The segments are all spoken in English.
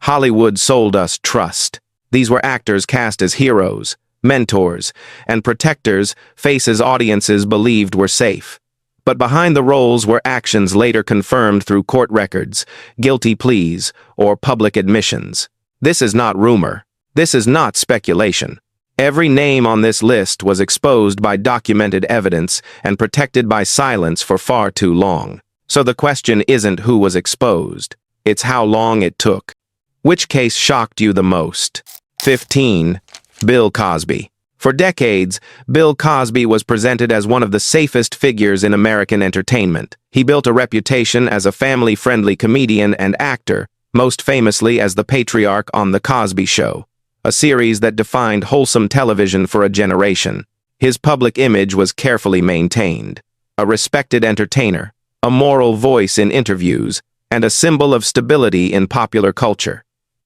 Hollywood sold us trust. These were actors cast as heroes, mentors, and protectors, faces audiences believed were safe. But behind the roles were actions later confirmed through court records, guilty pleas, or public admissions. This is not rumor. This is not speculation. Every name on this list was exposed by documented evidence and protected by silence for far too long. So the question isn't who was exposed, it's how long it took. Which case shocked you the most? 15. Bill Cosby. For decades, Bill Cosby was presented as one of the safest figures in American entertainment. He built a reputation as a family-friendly comedian and actor, most famously as the patriarch on The Cosby Show, a series that defined wholesome television for a generation. His public image was carefully maintained. A respected entertainer, a moral voice in interviews, and a symbol of stability in popular culture.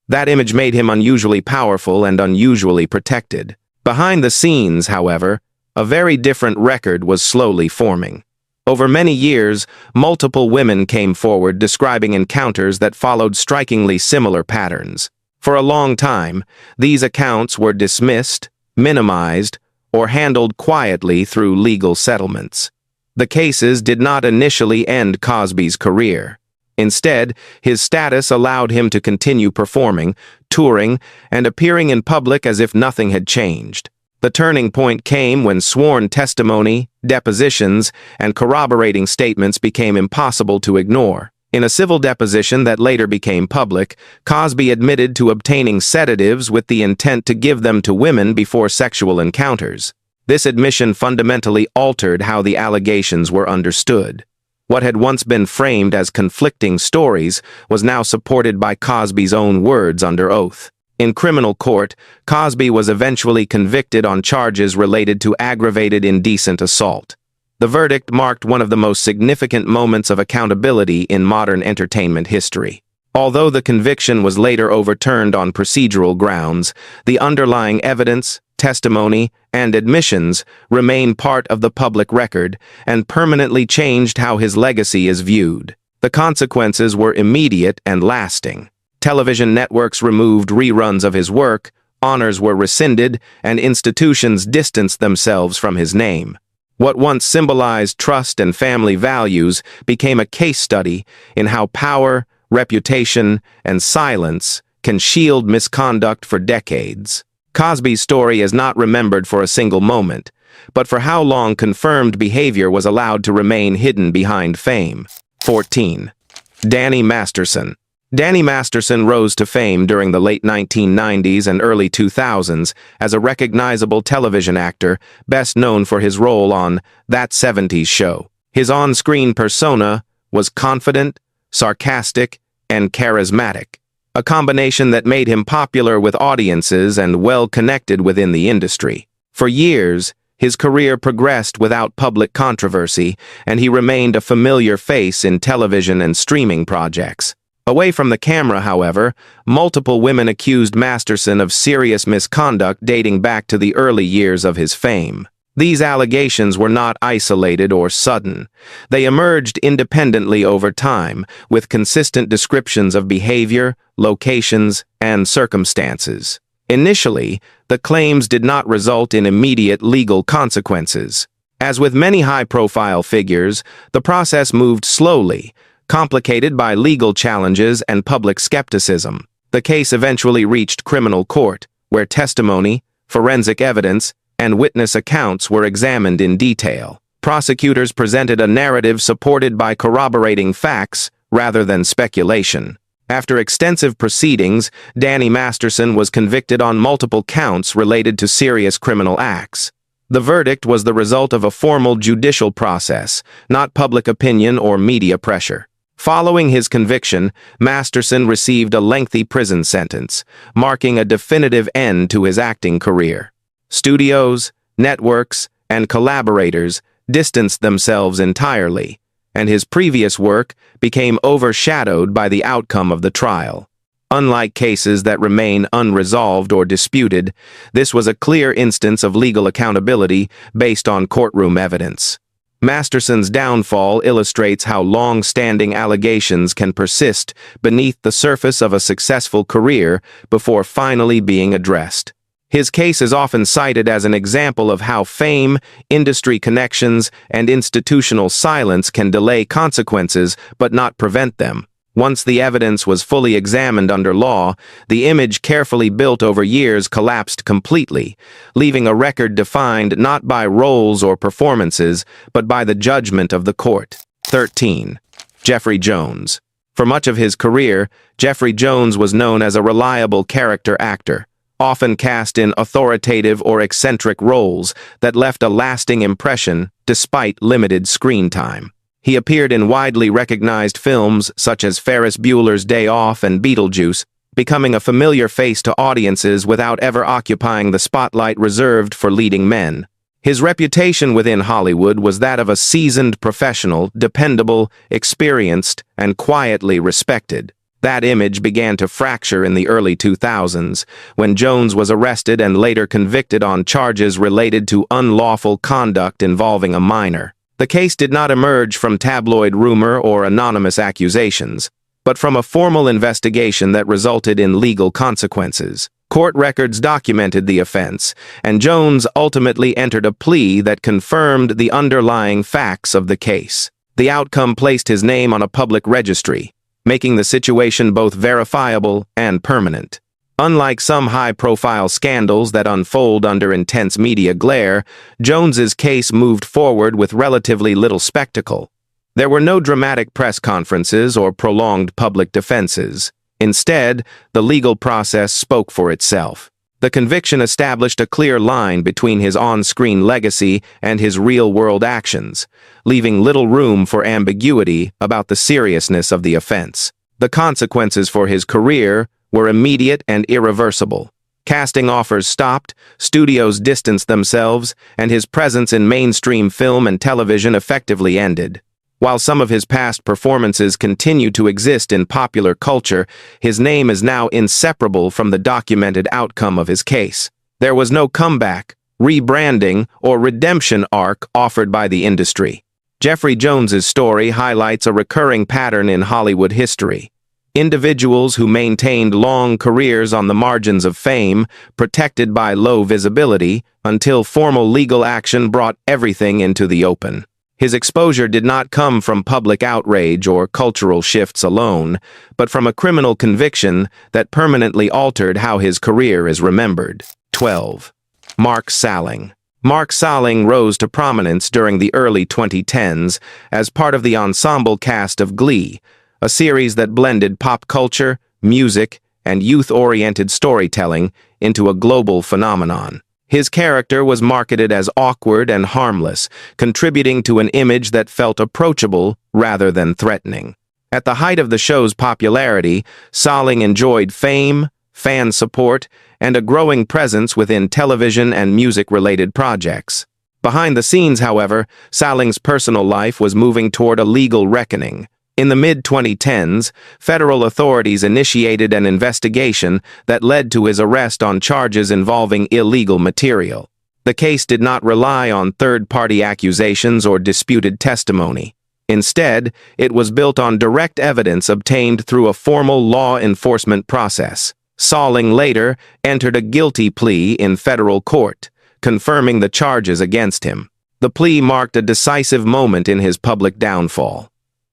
That image made him unusually powerful and unusually protected. Behind the scenes, however, a very different record was slowly forming. Over many years, multiple women came forward describing encounters that followed strikingly similar patterns. For a long time, these accounts were dismissed, minimized, or handled quietly through legal settlements. The cases did not initially end Cosby's career. Instead, his status allowed him to continue performing, touring, and appearing in public as if nothing had changed. The turning point came when sworn testimony, depositions, and corroborating statements became impossible to ignore. In a civil deposition that later became public, Cosby admitted to obtaining sedatives with the intent to give them to women before sexual encounters. This admission fundamentally altered how the allegations were understood. What had once been framed as conflicting stories was now supported by Cosby's own words under oath. In criminal court, Cosby was eventually convicted on charges related to aggravated indecent assault. The verdict marked one of the most significant moments of accountability in modern entertainment history. Although the conviction was later overturned on procedural grounds, the underlying evidence, testimony, and admissions remain part of the public record and permanently changed how his legacy is viewed. The consequences were immediate and lasting. Television networks removed reruns of his work, honors were rescinded, and institutions distanced themselves from his name. What once symbolized trust and family values became a case study in how power, reputation, and silence can shield misconduct for decades. Cosby's story is not remembered for a single moment, but for how long confirmed behavior was allowed to remain hidden behind fame. 14. Danny Masterson. Danny Masterson rose to fame during the late 1990s and early 2000s as a recognizable television actor, best known for his role on That 70s Show. His on-screen persona was confident, sarcastic, and charismatic, a combination that made him popular with audiences and well-connected within the industry. For years, his career progressed without public controversy, and he remained a familiar face in television and streaming projects. Away from the camera, however, multiple women accused Masterson of serious misconduct dating back to the early years of his fame. These allegations were not isolated or sudden. They emerged independently over time, with consistent descriptions of behavior, locations, and circumstances. Initially, the claims did not result in immediate legal consequences. As with many high-profile figures, the process moved slowly, complicated by legal challenges and public skepticism. The case eventually reached criminal court, where testimony, forensic evidence, and witness accounts were examined in detail. Prosecutors presented a narrative supported by corroborating facts rather than speculation. After extensive proceedings, Danny Masterson was convicted on multiple counts related to serious criminal acts. The verdict was the result of a formal judicial process, not public opinion or media pressure. Following his conviction, Masterson received a lengthy prison sentence, marking a definitive end to his acting career. Studios, networks, and collaborators distanced themselves entirely, and his previous work became overshadowed by the outcome of the trial. Unlike cases that remain unresolved or disputed, this was a clear instance of legal accountability based on courtroom evidence. Masterson's downfall illustrates how long-standing allegations can persist beneath the surface of a successful career before finally being addressed. His case is often cited as an example of how fame, industry connections, and institutional silence can delay consequences but not prevent them. Once the evidence was fully examined under law, the image carefully built over years collapsed completely, leaving a record defined not by roles or performances, but by the judgment of the court. 13. Jeffrey Jones. For much of his career, Jeffrey Jones was known as a reliable character actor, often cast in authoritative or eccentric roles that left a lasting impression despite limited screen time. He appeared in widely recognized films such as Ferris Bueller's Day Off and Beetlejuice, becoming a familiar face to audiences without ever occupying the spotlight reserved for leading men. His reputation within Hollywood was that of a seasoned professional, dependable, experienced, and quietly respected. That image began to fracture in the early 2000s, when Jones was arrested and later convicted on charges related to unlawful conduct involving a minor. The case did not emerge from tabloid rumor or anonymous accusations, but from a formal investigation that resulted in legal consequences. Court records documented the offense, and Jones ultimately entered a plea that confirmed the underlying facts of the case. The outcome placed his name on a public registry, making the situation both verifiable and permanent. Unlike some high-profile scandals that unfold under intense media glare, Jones's case moved forward with relatively little spectacle. There were no dramatic press conferences or prolonged public defenses. Instead, the legal process spoke for itself. The conviction established a clear line between his on-screen legacy and his real-world actions, leaving little room for ambiguity about the seriousness of the offense. The consequences for his career were immediate and irreversible. Casting offers stopped, studios distanced themselves, and his presence in mainstream film and television effectively ended. While some of his past performances continue to exist in popular culture, his name is now inseparable from the documented outcome of his case. There was no comeback, rebranding, or redemption arc offered by the industry. Jeffrey Jones's story highlights a recurring pattern in Hollywood history. Individuals who maintained long careers on the margins of fame, protected by low visibility, until formal legal action brought everything into the open. His exposure did not come from public outrage or cultural shifts alone, but from a criminal conviction that permanently altered how his career is remembered. 12. Mark Salling. Mark Salling rose to prominence during the early 2010s as part of the ensemble cast of Glee, a series that blended pop culture, music, and youth-oriented storytelling into a global phenomenon. His character was marketed as awkward and harmless, contributing to an image that felt approachable rather than threatening. At the height of the show's popularity, Salling enjoyed fame, fan support, and a growing presence within television and music-related projects. Behind the scenes, however, Salling's personal life was moving toward a legal reckoning. In the mid-2010s, federal authorities initiated an investigation that led to his arrest on charges involving illegal material. The case did not rely on third-party accusations or disputed testimony. Instead, it was built on direct evidence obtained through a formal law enforcement process. Salling later entered a guilty plea in federal court, confirming the charges against him. The plea marked a decisive moment in his public downfall.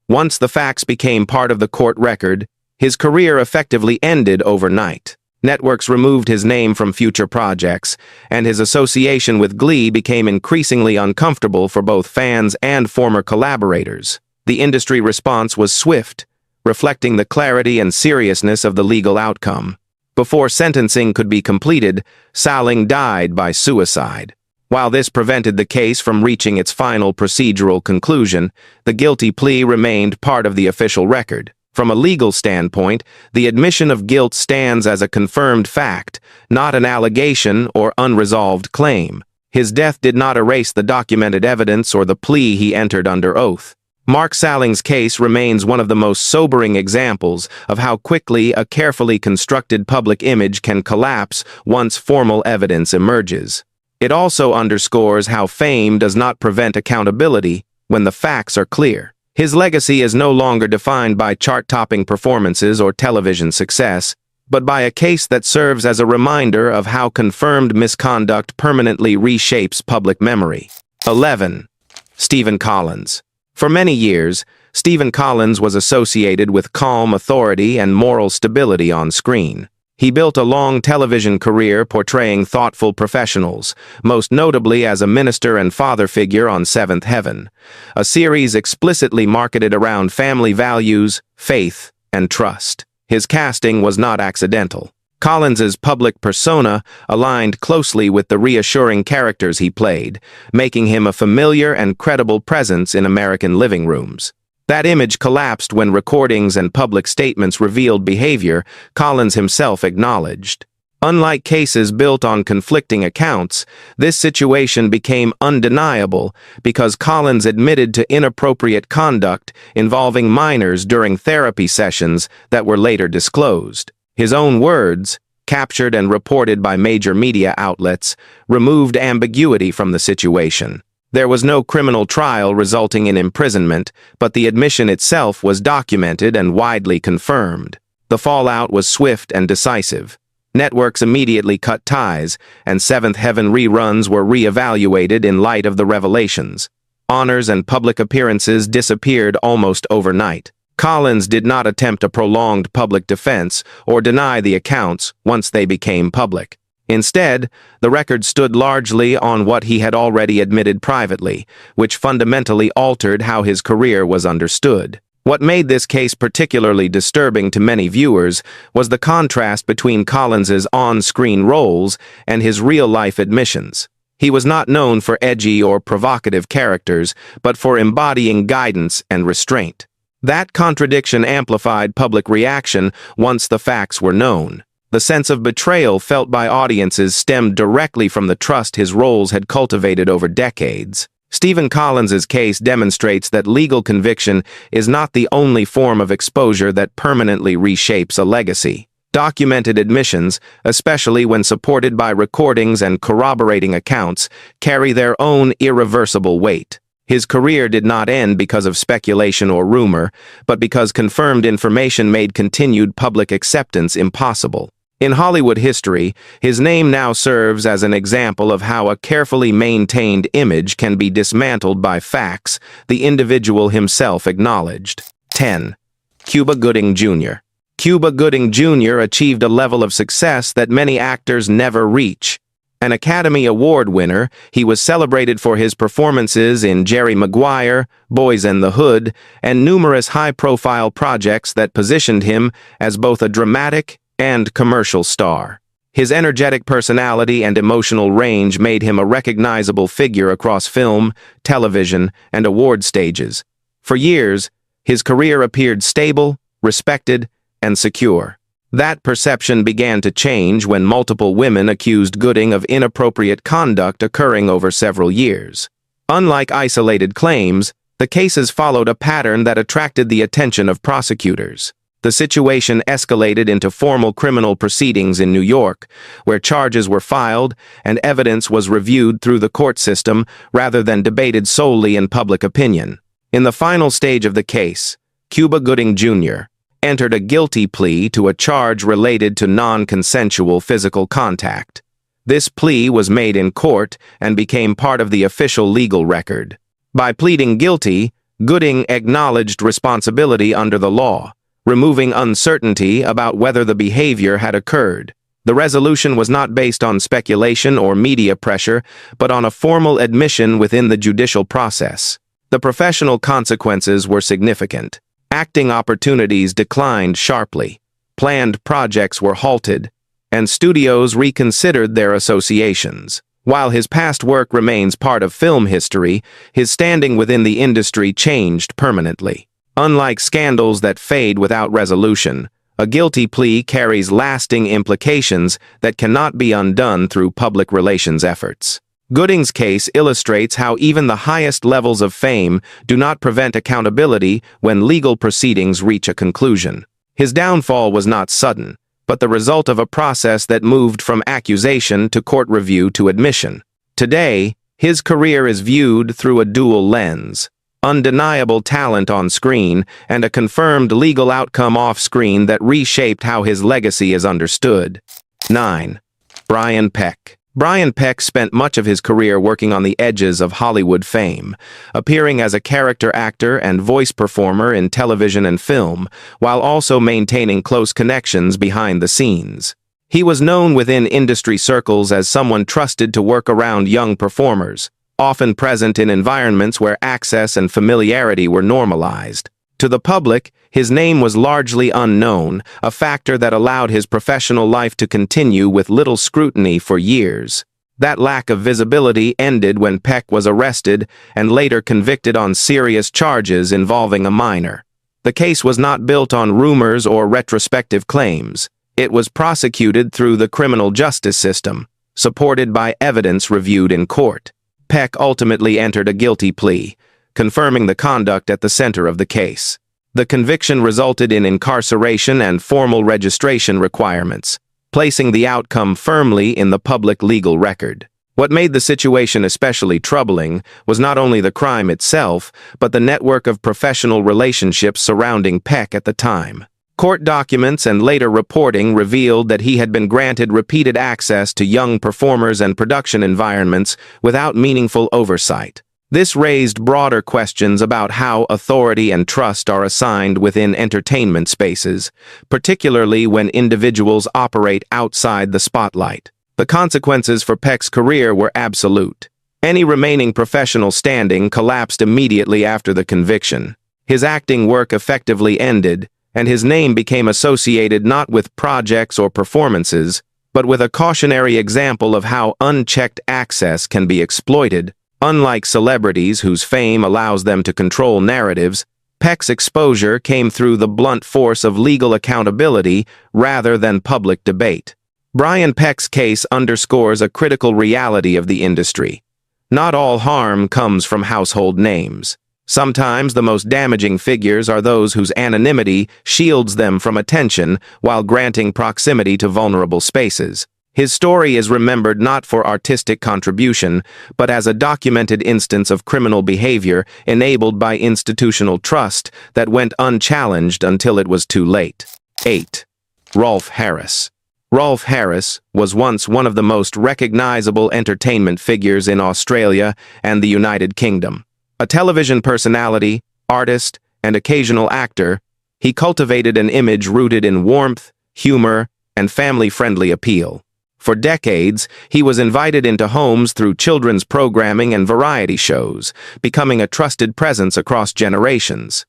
Once the facts became part of the court record, his career effectively ended overnight. Networks removed his name from future projects, and his association with Glee became increasingly uncomfortable for both fans and former collaborators. The industry response was swift, reflecting the clarity and seriousness of the legal outcome. Before sentencing could be completed, Salling died by suicide. While this prevented the case from reaching its final procedural conclusion, the guilty plea remained part of the official record. From a legal standpoint, the admission of guilt stands as a confirmed fact, not an allegation or unresolved claim. His death did not erase the documented evidence or the plea he entered under oath. Mark Salling's case remains one of the most sobering examples of how quickly a carefully constructed public image can collapse once formal evidence emerges. It also underscores how fame does not prevent accountability, when the facts are clear. His legacy is no longer defined by chart-topping performances or television success, but by a case that serves as a reminder of how confirmed misconduct permanently reshapes public memory. 11. Stephen Collins. For many years, Stephen Collins was associated with calm authority and moral stability on screen. He built a long television career portraying thoughtful professionals, most notably as a minister and father figure on Seventh Heaven, a series explicitly marketed around family values, faith, and trust. His casting was not accidental. Collins's public persona aligned closely with the reassuring characters he played, making him a familiar and credible presence in American living rooms. That image collapsed when recordings and public statements revealed behavior Collins himself acknowledged. Unlike cases built on conflicting accounts, this situation became undeniable because Collins admitted to inappropriate conduct involving minors during therapy sessions that were later disclosed. His own words, captured and reported by major media outlets, removed ambiguity from the situation. There was no criminal trial resulting in imprisonment, but the admission itself was documented and widely confirmed. The fallout was swift and decisive. Networks immediately cut ties, and Seventh Heaven reruns were re-evaluated in light of the revelations. Honors and public appearances disappeared almost overnight. Collins did not attempt a prolonged public defense or deny the accounts once they became public. Instead, the record stood largely on what he had already admitted privately, which fundamentally altered how his career was understood. What made this case particularly disturbing to many viewers was the contrast between Collins's on-screen roles and his real-life admissions. He was not known for edgy or provocative characters, but for embodying guidance and restraint. That contradiction amplified public reaction once the facts were known. The sense of betrayal felt by audiences stemmed directly from the trust his roles had cultivated over decades. Stephen Collins's case demonstrates that legal conviction is not the only form of exposure that permanently reshapes a legacy. Documented admissions, especially when supported by recordings and corroborating accounts, carry their own irreversible weight. His career did not end because of speculation or rumor, but because confirmed information made continued public acceptance impossible. In Hollywood history, his name now serves as an example of how a carefully maintained image can be dismantled by facts the individual himself acknowledged. 10. Cuba Gooding Jr. Cuba Gooding Jr. achieved a level of success that many actors never reach. An Academy Award winner, he was celebrated for his performances in Jerry Maguire, Boys and the Hood, and numerous high-profile projects that positioned him as both a dramatic and commercial star. His energetic personality and emotional range made him a recognizable figure across film, television, and award stages. For years, his career appeared stable, respected, and secure. That perception began to change when multiple women accused Gooding of inappropriate conduct occurring over several years. Unlike isolated claims, the cases followed a pattern that attracted the attention of prosecutors. The situation escalated into formal criminal proceedings in New York, where charges were filed and evidence was reviewed through the court system rather than debated solely in public opinion. In the final stage of the case, Cuba Gooding Jr. entered a guilty plea to a charge related to non-consensual physical contact. This plea was made in court and became part of the official legal record. By pleading guilty, Gooding acknowledged responsibility under the law, removing uncertainty about whether the behavior had occurred. The resolution was not based on speculation or media pressure, but on a formal admission within the judicial process. The professional consequences were significant. Acting opportunities declined sharply, planned projects were halted, and studios reconsidered their associations. While his past work remains part of film history, his standing within the industry changed permanently. Unlike scandals that fade without resolution, a guilty plea carries lasting implications that cannot be undone through public relations efforts. Gooding's case illustrates how even the highest levels of fame do not prevent accountability when legal proceedings reach a conclusion. His downfall was not sudden, but the result of a process that moved from accusation to court review to admission. Today, his career is viewed through a dual lens. undeniable talent on screen, and a confirmed legal outcome off-screen that reshaped how his legacy is understood. 9. Brian Peck. Brian Peck spent much of his career working on the edges of Hollywood fame, appearing as a character actor and voice performer in television and film, while also maintaining close connections behind the scenes. He was known within industry circles as someone trusted to work around young performers, often present in environments where access and familiarity were normalized. To the public, his name was largely unknown, a factor that allowed his professional life to continue with little scrutiny for years. That lack of visibility ended when Peck was arrested and later convicted on serious charges involving a minor. The case was not built on rumors or retrospective claims. It was prosecuted through the criminal justice system, supported by evidence reviewed in court. Peck ultimately entered a guilty plea, confirming the conduct at the center of the case. The conviction resulted in incarceration and formal registration requirements, placing the outcome firmly in the public legal record. What made the situation especially troubling was not only the crime itself, but the network of professional relationships surrounding Peck at the time. Court documents and later reporting revealed that he had been granted repeated access to young performers and production environments without meaningful oversight. This raised broader questions about how authority and trust are assigned within entertainment spaces, particularly when individuals operate outside the spotlight. The consequences for Peck's career were absolute. Any remaining professional standing collapsed immediately after the conviction. His acting work effectively ended, and his name became associated not with projects or performances, but with a cautionary example of how unchecked access can be exploited. Unlike celebrities whose fame allows them to control narratives, Peck's exposure came through the blunt force of legal accountability rather than public debate. Brian Peck's case underscores a critical reality of the industry. Not all harm comes from household names. Sometimes the most damaging figures are those whose anonymity shields them from attention while granting proximity to vulnerable spaces. His story is remembered not for artistic contribution, but as a documented instance of criminal behavior enabled by institutional trust that went unchallenged until it was too late. 8. Rolf Harris. Rolf Harris was once one of the most recognizable entertainment figures in Australia and the United Kingdom. A television personality, artist, and occasional actor, he cultivated an image rooted in warmth, humor, and family-friendly appeal. For decades, he was invited into homes through children's programming and variety shows, becoming a trusted presence across generations.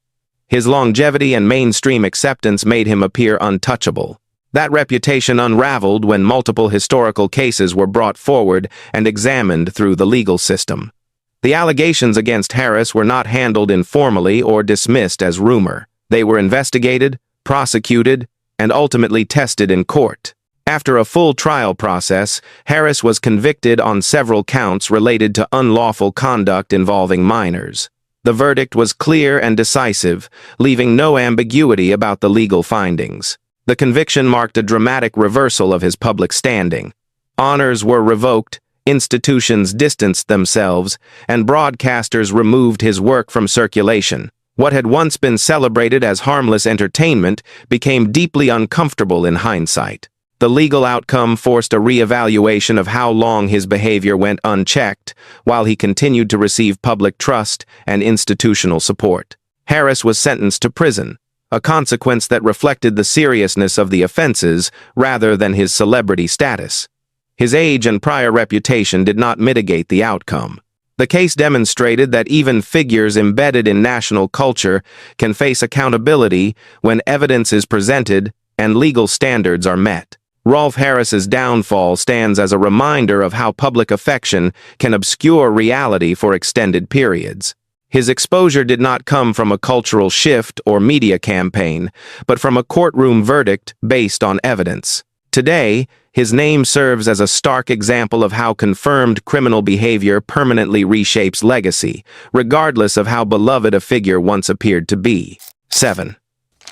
His longevity and mainstream acceptance made him appear untouchable. That reputation unraveled when multiple historical cases were brought forward and examined through the legal system. The allegations against Harris were not handled informally or dismissed as rumor. They were investigated, prosecuted, and ultimately tested in court. After a full trial process, Harris was convicted on several counts related to unlawful conduct involving minors. The verdict was clear and decisive, leaving no ambiguity about the legal findings. The conviction marked a dramatic reversal of his public standing. Honors were revoked, institutions distanced themselves, and broadcasters removed his work from circulation. What had once been celebrated as harmless entertainment became deeply uncomfortable in hindsight. The legal outcome forced a re-evaluation of how long his behavior went unchecked, while he continued to receive public trust and institutional support. Harris was sentenced to prison, a consequence that reflected the seriousness of the offenses rather than his celebrity status. His age and prior reputation did not mitigate the outcome. The case demonstrated that even figures embedded in national culture can face accountability when evidence is presented and legal standards are met. Rolf Harris's downfall stands as a reminder of how public affection can obscure reality for extended periods. His exposure did not come from a cultural shift or media campaign, but from a courtroom verdict based on evidence. Today, his name serves as a stark example of how confirmed criminal behavior permanently reshapes legacy, regardless of how beloved a figure once appeared to be. 7.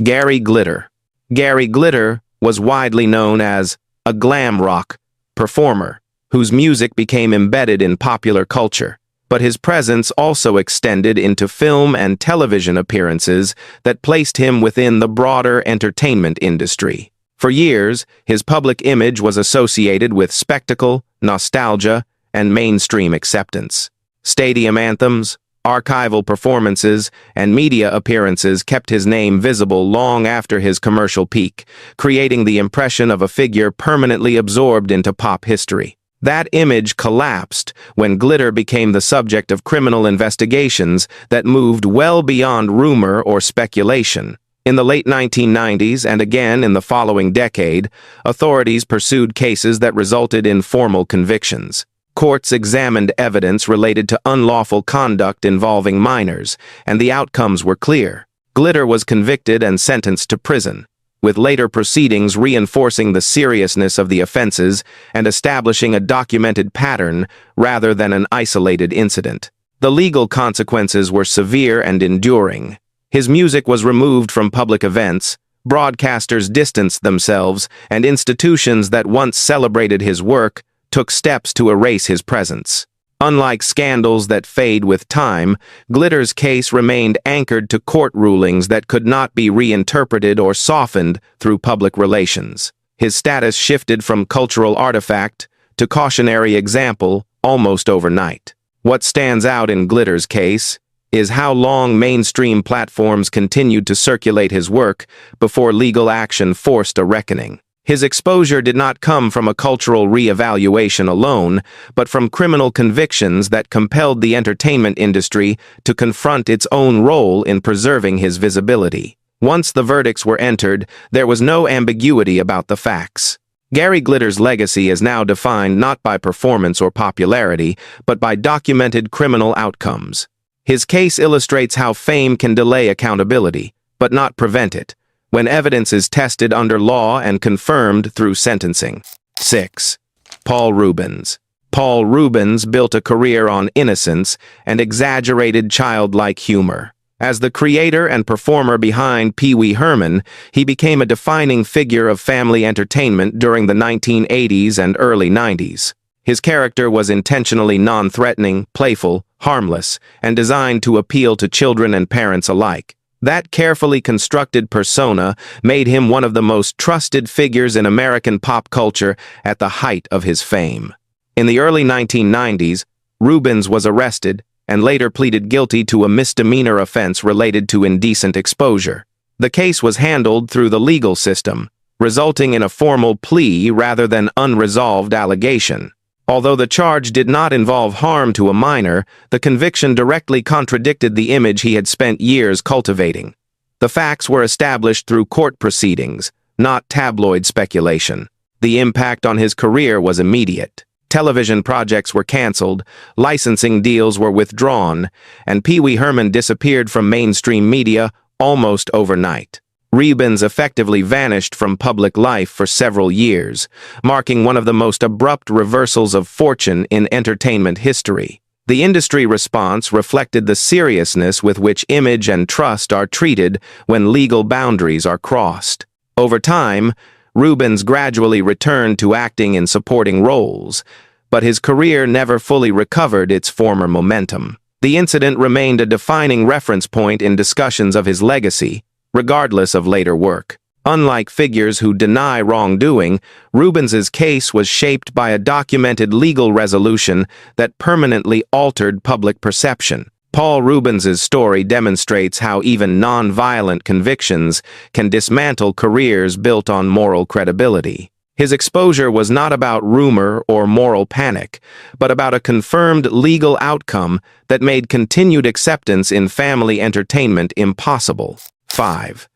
Gary Glitter. Gary Glitter was widely known as a glam rock performer whose music became embedded in popular culture. but his presence also extended into film and television appearances that placed him within the broader entertainment industry. For years, his public image was associated with spectacle, nostalgia, and mainstream acceptance. Stadium anthems, archival performances, and media appearances kept his name visible long after his commercial peak, creating the impression of a figure permanently absorbed into pop history. That image collapsed when glitter became the subject of criminal investigations that moved well beyond rumor or speculation. In the late 1990s and again in the following decade, authorities pursued cases that resulted in formal convictions. Courts examined evidence related to unlawful conduct involving minors, and the outcomes were clear. Glitter was convicted and sentenced to prison, with later proceedings reinforcing the seriousness of the offenses and establishing a documented pattern rather than an isolated incident. The legal consequences were severe and enduring. His music was removed from public events, broadcasters distanced themselves, and institutions that once celebrated his work took steps to erase his presence. Unlike scandals that fade with time, Glitter's case remained anchored to court rulings that could not be reinterpreted or softened through public relations. His status shifted from cultural artifact to cautionary example almost overnight. What stands out in Glitter's case is how long mainstream platforms continued to circulate his work before legal action forced a reckoning. His exposure did not come from a cultural re-evaluation alone, but from criminal convictions that compelled the entertainment industry to confront its own role in preserving his visibility. Once the verdicts were entered, there was no ambiguity about the facts. Gary Glitter's legacy is now defined not by performance or popularity, but by documented criminal outcomes. His case illustrates how fame can delay accountability, but not prevent it, when evidence is tested under law and confirmed through sentencing. 6. Paul Reubens. Paul Reubens built a career on innocence and exaggerated childlike humor. As the creator and performer behind Pee Wee Herman, he became a defining figure of family entertainment during the 1980s and early 90s. His character was intentionally non-threatening, playful, harmless, and designed to appeal to children and parents alike. That carefully constructed persona made him one of the most trusted figures in American pop culture at the height of his fame. In the early 1990s, Reubens was arrested and later pleaded guilty to a misdemeanor offense related to indecent exposure. The case was handled through the legal system, resulting in a formal plea rather than unresolved allegation. Although the charge did not involve harm to a minor, the conviction directly contradicted the image he had spent years cultivating. The facts were established through court proceedings, not tabloid speculation. The impact on his career was immediate. Television projects were canceled, licensing deals were withdrawn, and Pee Wee Herman disappeared from mainstream media almost overnight. Reubens effectively vanished from public life for several years, marking one of the most abrupt reversals of fortune in entertainment history. The industry response reflected the seriousness with which image and trust are treated when legal boundaries are crossed. Over time, Reubens gradually returned to acting in supporting roles, but his career never fully recovered its former momentum. The incident remained a defining reference point in discussions of his legacy, regardless of later work. Unlike figures who deny wrongdoing, Reubens's case was shaped by a documented legal resolution that permanently altered public perception. Paul Reubens's story demonstrates how even non-violent convictions can dismantle careers built on moral credibility. His exposure was not about rumor or moral panic, but about a confirmed legal outcome that made continued acceptance in family entertainment impossible. 5.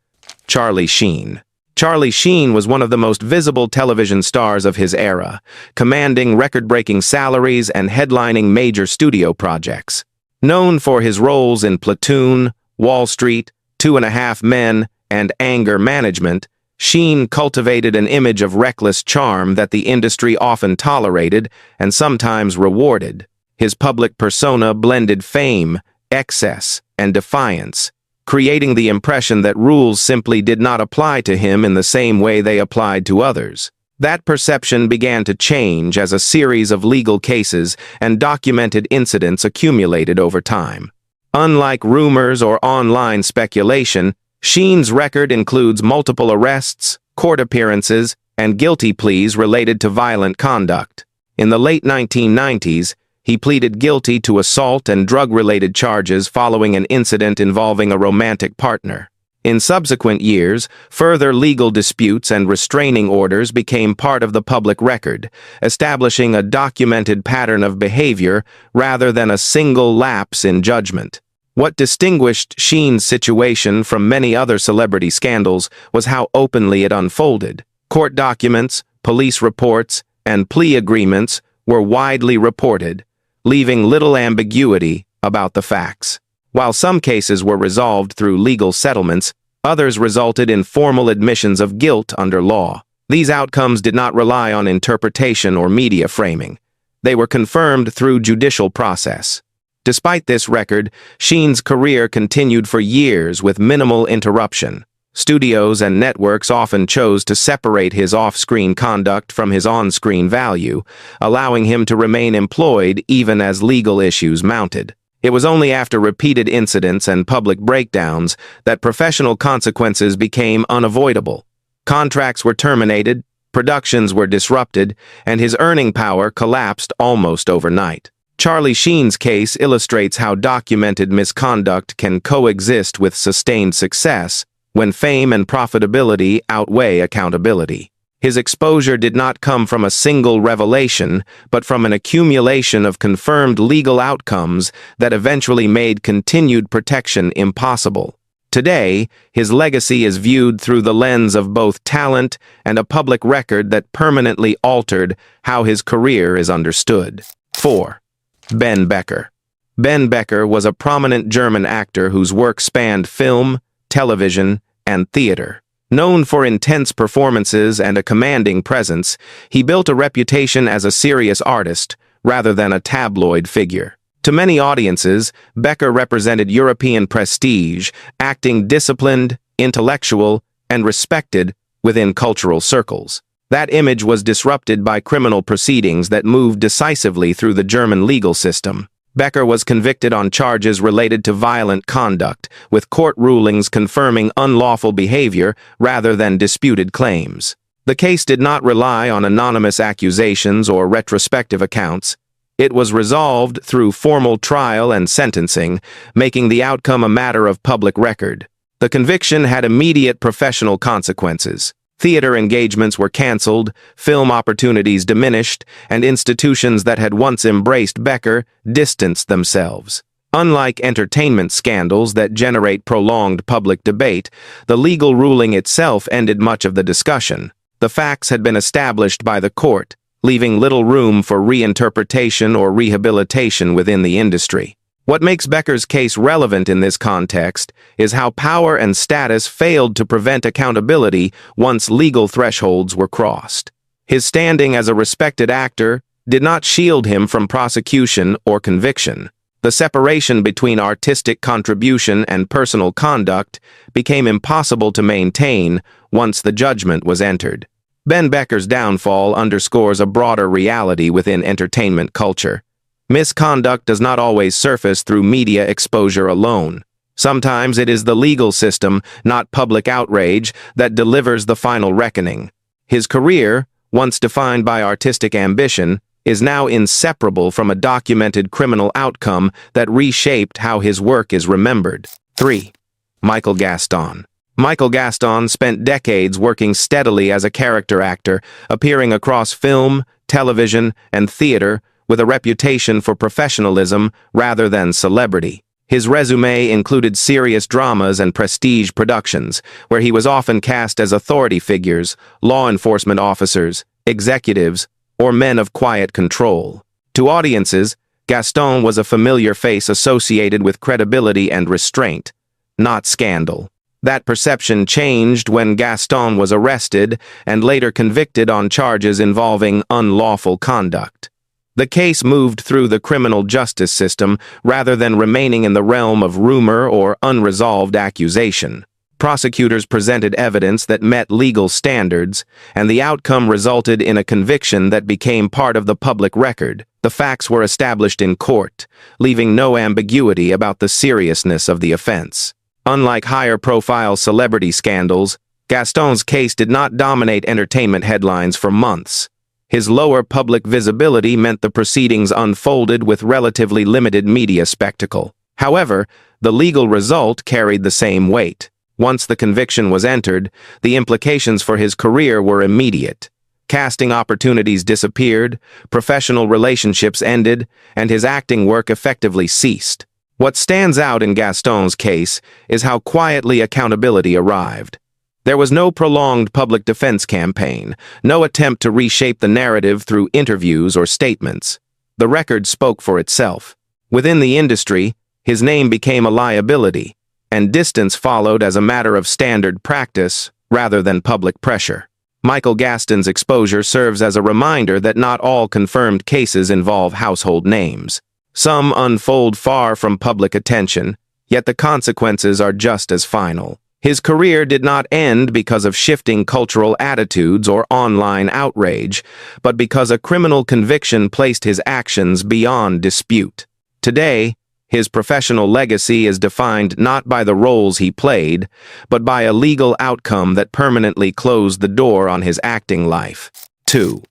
Charlie Sheen. Charlie Sheen was one of the most visible television stars of his era, commanding record-breaking salaries and headlining major studio projects. Known for his roles in Platoon, Wall Street, 2.5 Men, and Anger Management, Sheen cultivated an image of reckless charm that the industry often tolerated and sometimes rewarded. His public persona blended fame, excess, and defiance, creating the impression that rules simply did not apply to him in the same way they applied to others. That perception began to change as a series of legal cases and documented incidents accumulated over time. Unlike rumors or online speculation, Sheen's record includes multiple arrests, court appearances, and guilty pleas related to violent conduct. In the late 1990s, he pleaded guilty to assault and drug-related charges following an incident involving a romantic partner. In subsequent years, further legal disputes and restraining orders became part of the public record, establishing a documented pattern of behavior rather than a single lapse in judgment. What distinguished Sheen's situation from many other celebrity scandals was how openly it unfolded. Court documents, police reports, and plea agreements were widely reported, leaving little ambiguity about the facts. While some cases were resolved through legal settlements, others resulted in formal admissions of guilt under law. These outcomes did not rely on interpretation or media framing. They were confirmed through judicial process. Despite this record, Sheen's career continued for years with minimal interruption. Studios and networks often chose to separate his off-screen conduct from his on-screen value, allowing him to remain employed even as legal issues mounted. It was only after repeated incidents and public breakdowns that professional consequences became unavoidable. Contracts were terminated, productions were disrupted, and his earning power collapsed almost overnight. Charlie Sheen's case illustrates how documented misconduct can coexist with sustained success when fame and profitability outweigh accountability. His exposure did not come from a single revelation, but from an accumulation of confirmed legal outcomes that eventually made continued protection impossible. Today, his legacy is viewed through the lens of both talent and a public record that permanently altered how his career is understood. 4. Ben Becker. Ben Becker was a prominent German actor whose work spanned film, television, and theater. Known for intense performances and a commanding presence, he built a reputation as a serious artist rather than a tabloid figure. To many audiences, Becker represented European prestige, acting disciplined, intellectual, and respected within cultural circles. That image was disrupted by criminal proceedings that moved decisively through the German legal system. Becker was convicted on charges related to violent conduct, with court rulings confirming unlawful behavior rather than disputed claims. The case did not rely on anonymous accusations or retrospective accounts. It was resolved through formal trial and sentencing, making the outcome a matter of public record. The conviction had immediate professional consequences. Theater engagements were canceled, film opportunities diminished, and institutions that had once embraced Becker distanced themselves. Unlike entertainment scandals that generate prolonged public debate, the legal ruling itself ended much of the discussion. The facts had been established by the court, leaving little room for reinterpretation or rehabilitation within the industry. What makes Becker's case relevant in this context is how power and status failed to prevent accountability once legal thresholds were crossed. His standing as a respected actor did not shield him from prosecution or conviction. The separation between artistic contribution and personal conduct became impossible to maintain once the judgment was entered. Ben Becker's downfall underscores a broader reality within entertainment culture. Misconduct does not always surface through media exposure alone. Sometimes it is the legal system, not public outrage, that delivers the final reckoning. His career, once defined by artistic ambition, is now inseparable from a documented criminal outcome that reshaped how his work is remembered. 3. Michael Gaston. Michael Gaston spent decades working steadily as a character actor, appearing across film, television, and theater, with a reputation for professionalism rather than celebrity. His resume included serious dramas and prestige productions, where he was often cast as authority figures, law enforcement officers, executives, or men of quiet control. To audiences, Gaston was a familiar face associated with credibility and restraint, not scandal. That perception changed when Gaston was arrested and later convicted on charges involving unlawful conduct. The case moved through the criminal justice system rather than remaining in the realm of rumor or unresolved accusation. Prosecutors presented evidence that met legal standards, and the outcome resulted in a conviction that became part of the public record. The facts were established in court, leaving no ambiguity about the seriousness of the offense. Unlike higher-profile celebrity scandals, Gaston's case did not dominate entertainment headlines for months. His lower public visibility meant the proceedings unfolded with relatively limited media spectacle. However, the legal result carried the same weight. Once the conviction was entered, the implications for his career were immediate. Casting opportunities disappeared, professional relationships ended, and his acting work effectively ceased. What stands out in Gaston's case is how quietly accountability arrived. There was no prolonged public defense campaign, no attempt to reshape the narrative through interviews or statements. The record spoke for itself. Within the industry, his name became a liability, and distance followed as a matter of standard practice rather than public pressure. Michael Gaston's exposure serves as a reminder that not all confirmed cases involve household names. Some unfold far from public attention, yet the consequences are just as final. His career did not end because of shifting cultural attitudes or online outrage, but because a criminal conviction placed his actions beyond dispute. Today, his professional legacy is defined not by the roles he played, but by a legal outcome that permanently closed the door on his acting life. 2.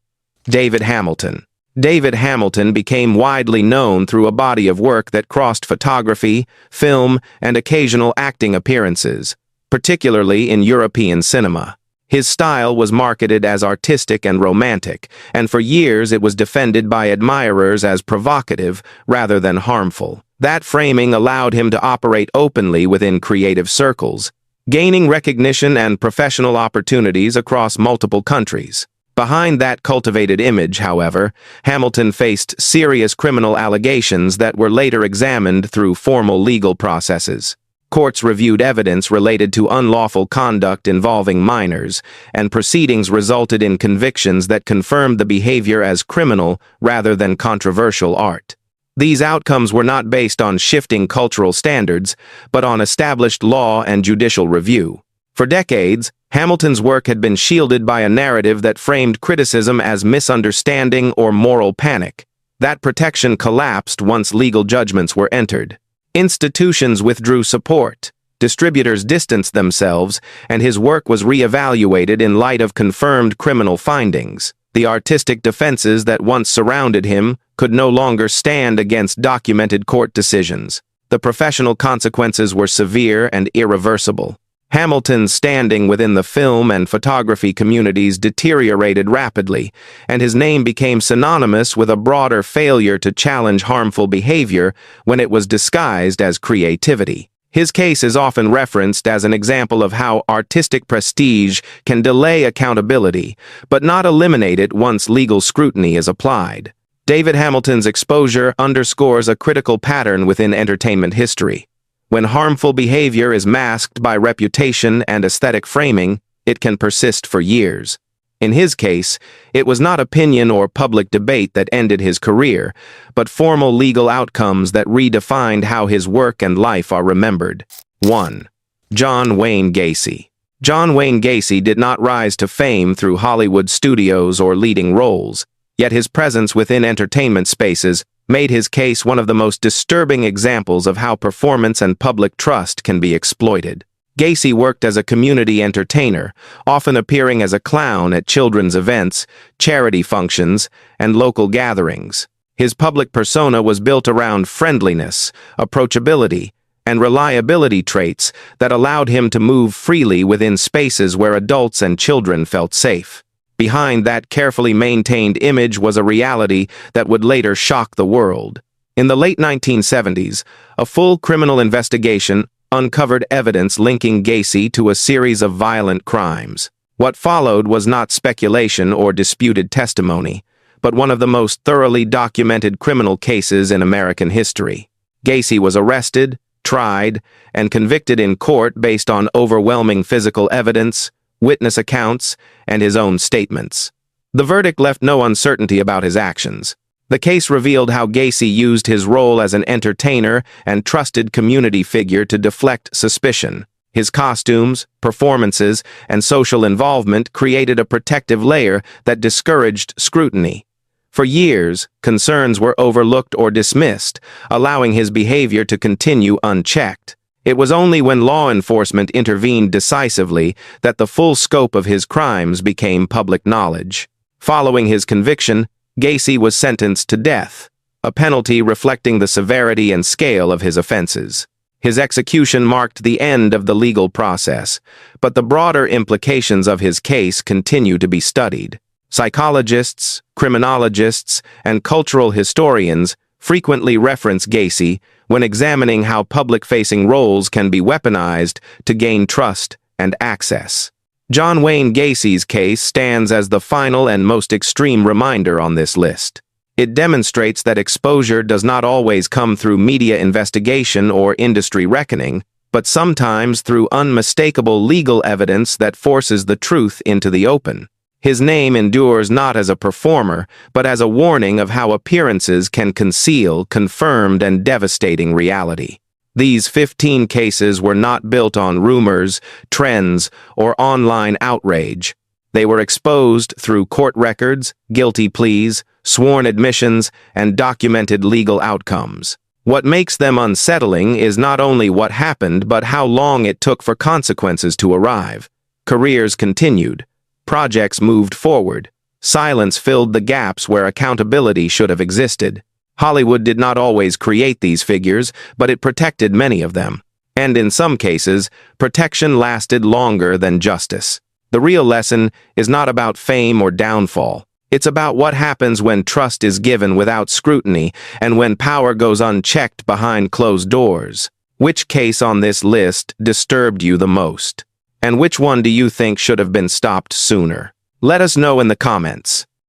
David Hamilton. David Hamilton became widely known through a body of work that crossed photography, film, and occasional acting appearances, particularly in European cinema. His style was marketed as artistic and romantic, and for years it was defended by admirers as provocative rather than harmful. That framing allowed him to operate openly within creative circles, gaining recognition and professional opportunities across multiple countries. Behind that cultivated image, however, Hamilton faced serious criminal allegations that were later examined through formal legal processes. Courts reviewed evidence related to unlawful conduct involving minors, and proceedings resulted in convictions that confirmed the behavior as criminal rather than controversial art. These outcomes were not based on shifting cultural standards, but on established law and judicial review. For decades, Hamilton's work had been shielded by a narrative that framed criticism as misunderstanding or moral panic. That protection collapsed once legal judgments were entered. Institutions withdrew support, distributors distanced themselves, and his work was re-evaluated in light of confirmed criminal findings. The artistic defenses that once surrounded him could no longer stand against documented court decisions. The professional consequences were severe and irreversible. Hamilton's standing within the film and photography communities deteriorated rapidly, and his name became synonymous with a broader failure to challenge harmful behavior when it was disguised as creativity. His case is often referenced as an example of how artistic prestige can delay accountability, but not eliminate it once legal scrutiny is applied. David Hamilton's exposure underscores a critical pattern within entertainment history. When harmful behavior is masked by reputation and aesthetic framing, it can persist for years. In his case, it was not opinion or public debate that ended his career, but formal legal outcomes that redefined how his work and life are remembered. 1. John Wayne Gacy. John Wayne Gacy did not rise to fame through Hollywood studios or leading roles, yet his presence within entertainment spaces made his case one of the most disturbing examples of how performance and public trust can be exploited. Gacy worked as a community entertainer, often appearing as a clown at children's events, charity functions, and local gatherings. His public persona was built around friendliness, approachability, and reliability traits that allowed him to move freely within spaces where adults and children felt safe. Behind that carefully maintained image was a reality that would later shock the world. In the late 1970s, a full criminal investigation uncovered evidence linking Gacy to a series of violent crimes. What followed was not speculation or disputed testimony, but one of the most thoroughly documented criminal cases in American history. Gacy was arrested, tried, and convicted in court based on overwhelming physical evidence, witness accounts, and his own statements. The verdict left no uncertainty about his actions. The case revealed how Gacy used his role as an entertainer and trusted community figure to deflect suspicion. His costumes, performances, and social involvement created a protective layer that discouraged scrutiny. For years, concerns were overlooked or dismissed, allowing his behavior to continue unchecked. It was only when law enforcement intervened decisively that the full scope of his crimes became public knowledge. Following his conviction, Gacy was sentenced to death, a penalty reflecting the severity and scale of his offenses. His execution marked the end of the legal process, but the broader implications of his case continue to be studied. Psychologists, criminologists, and cultural historians frequently reference Gacy when examining how public-facing roles can be weaponized to gain trust and access. John Wayne Gacy's case stands as the final and most extreme reminder on this list. It demonstrates that exposure does not always come through media investigation or industry reckoning, but sometimes through unmistakable legal evidence that forces the truth into the open. His name endures not as a performer, but as a warning of how appearances can conceal confirmed and devastating reality. These 15 cases were not built on rumors, trends, or online outrage. They were exposed through court records, guilty pleas, sworn admissions, and documented legal outcomes. What makes them unsettling is not only what happened, but how long it took for consequences to arrive. Careers continued. Projects moved forward. Silence filled the gaps where accountability should have existed. Hollywood did not always create these figures, but it protected many of them. And in some cases, protection lasted longer than justice. The real lesson is not about fame or downfall. It's about what happens when trust is given without scrutiny and when power goes unchecked behind closed doors. Which case on this list disturbed you the most? And which one do you think should have been stopped sooner? Let us know in the comments.